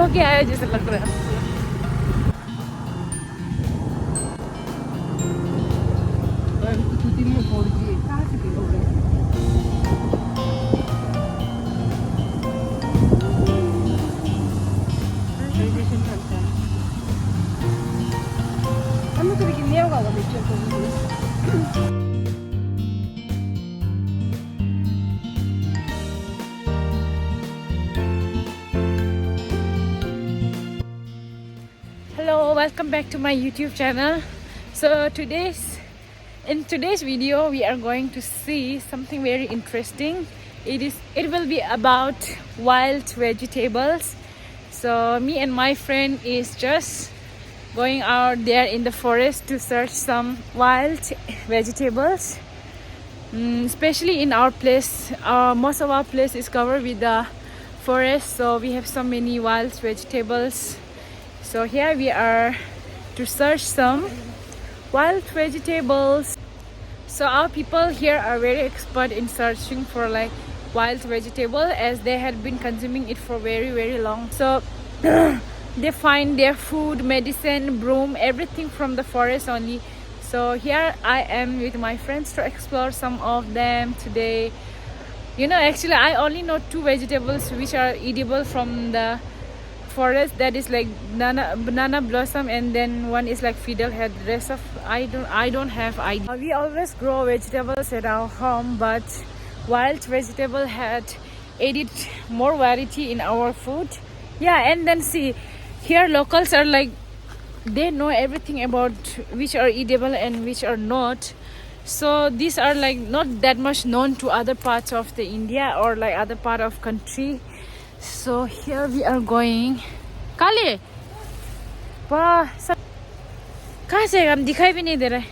होके आया जैसे लग रहा है। Hello, welcome back to my YouTube channel. So in today's video we are going to see something very interesting. It will be about wild vegetables. So me and my friend is just going out there in the forest to search some wild vegetables. Especially in our place, most of our place is covered with the forest, so we have so many wild vegetables. So here we are to search some wild vegetables. So our people here are very expert in searching for like wild vegetable, as they had been consuming it for very long. So they find their food, medicine, broom, everything from the forest only. So here I am with my friends to explore some of them today. You know, actually I only know two vegetables which are edible from the forest. That is like banana blossom, and then one is like fiddlehead. The rest of I don't have idea. We always grow vegetables at our home, but wild vegetable had added more variety in our food. Yeah, and then see, here locals are like, they know everything about which are edible and which are not. So these are like not that much known to other parts of the India or like other part of country. So here we are going. काले कहाँ से हम दिखाई भी नहीं दे रहे।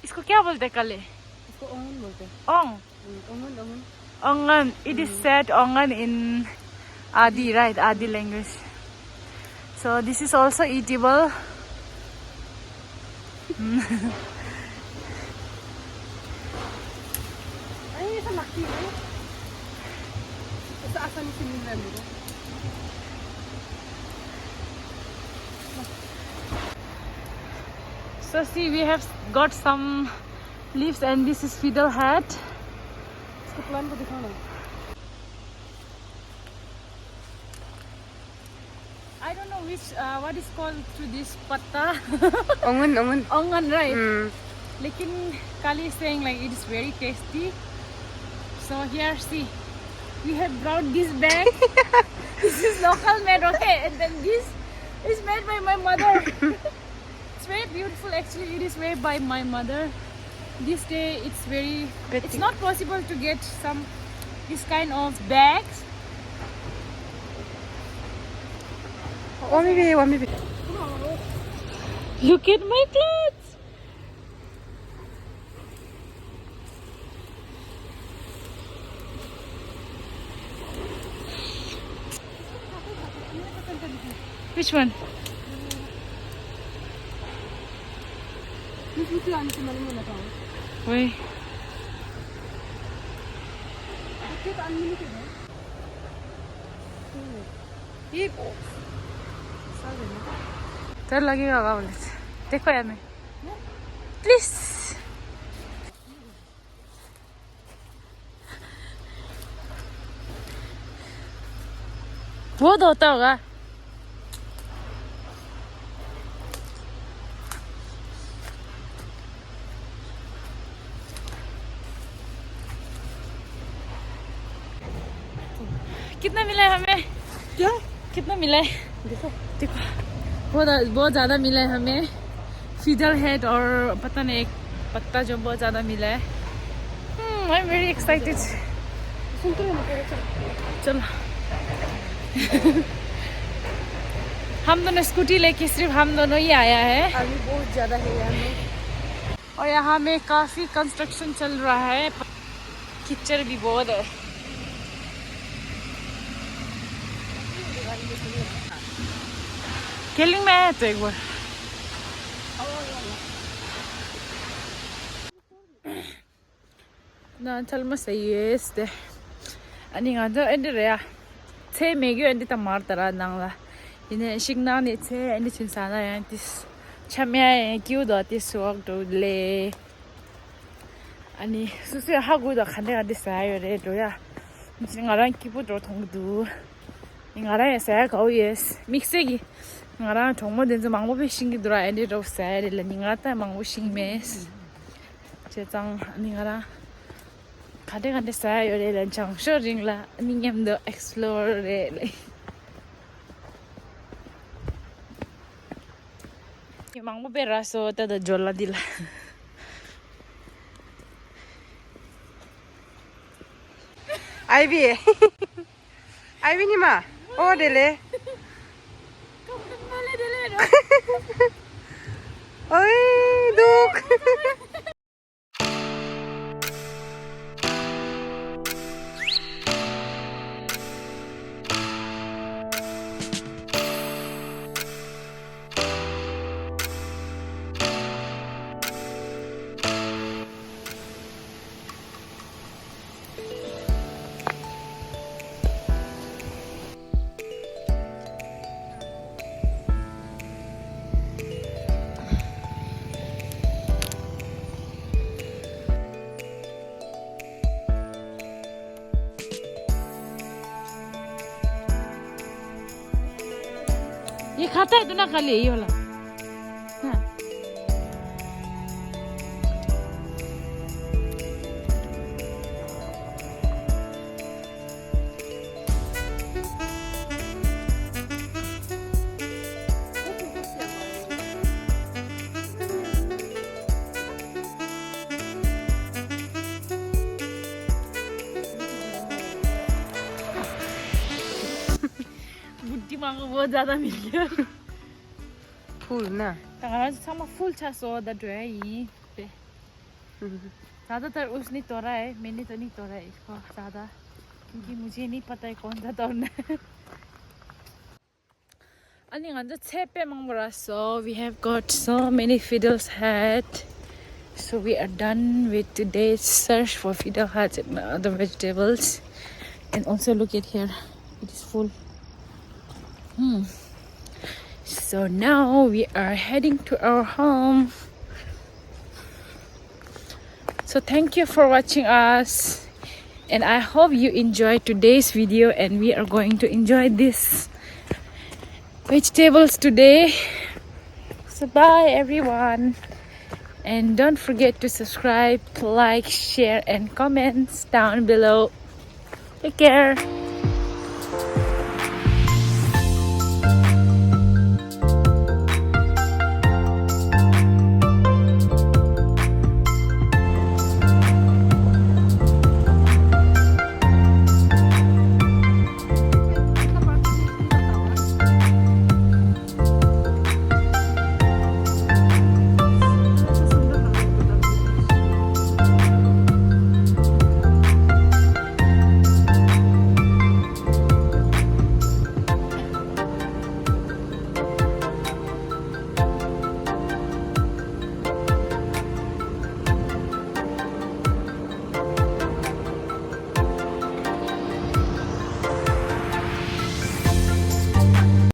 इसको क्या बोलते हैं काले? इसको ओंगन बोलते हैं। ओंग ओंगन। It is said ओंगन in Adi, right? Adi language. So this is also eatable. So see, we have got some leaves, and this is fiddlehead. I don't know which what is called to this patta. Ongan, right? Lekin Kali is saying like it is very tasty. So here, see, we have brought this bag. This is local made, okay? And then this is made by my mother. It's very beautiful, actually. It is made by my mother. This day it's not possible to get this kind of bags. One maybe. Look at my clothes. Which one? Wait. डर लगेगा बोले। देखो यार मैं please. बहुत होता होगा। कितना मिला है हमें? क्या कितना मिला है? देखो बहुत ज़्यादा मिला है हमें। फिडलहेड और पता नहीं एक पत्ता जो बहुत ज़्यादा मिला है। I am very excited. चलो हम दोनों स्कूटी लेके सिर्फ हम दोनों ही आया है। अभी बहुत ज़्यादा है यहाँ में। और यहाँ में काफ़ी कंस्ट्रक्शन चल रहा है, कीचड़ भी बहुत है। खेलिंग में आया तो एक बार। 난 젊었어, yes. 아니, 안 돼, 애들이야. che megyo andi ta mar tara nang la ine shingna ni che andi chinsana ya tis chamya kyu do tis work do le ani susu 하고 도 간데 간데 사요 레도야 ngaran kipu do thongdu ngaran sa ga yes mixegi ngaran thongmo denzo mangbo be shingi dura andi ro sa le ngata mangbo shing mes 제장 아니가라 가데 사요 레 장셔링라 닝엠도 explore 레 망보 베라서 따다 졸라딜라 Ivy. Ivy ni ma. Oh dele. Oi, duk. ये खाता है तो ना खा ले ये वाला हाँ बुद्धि मांगो बहुत ज़्यादा मिल गया Full na. तगड़ा sama full था सो द जो है ये पे ज़्यादातर उसने तोड़ा है मैंने तो नहीं तोड़ा है इसको ज़्यादा क्योंकि मुझे नहीं पता है कौन सा तोड़ना है 아니 완전 채빼 먹으라서 we have got so many fiddles hat so we are done with today's search for fiddle hats and other vegetables and also look at here it is full So now we are heading to our home. So thank you for watching us. And I hope you enjoyed today's video and we are going to enjoy this vegetables today. So bye everyone. And don't forget to subscribe, like, share and comments down below. Take care.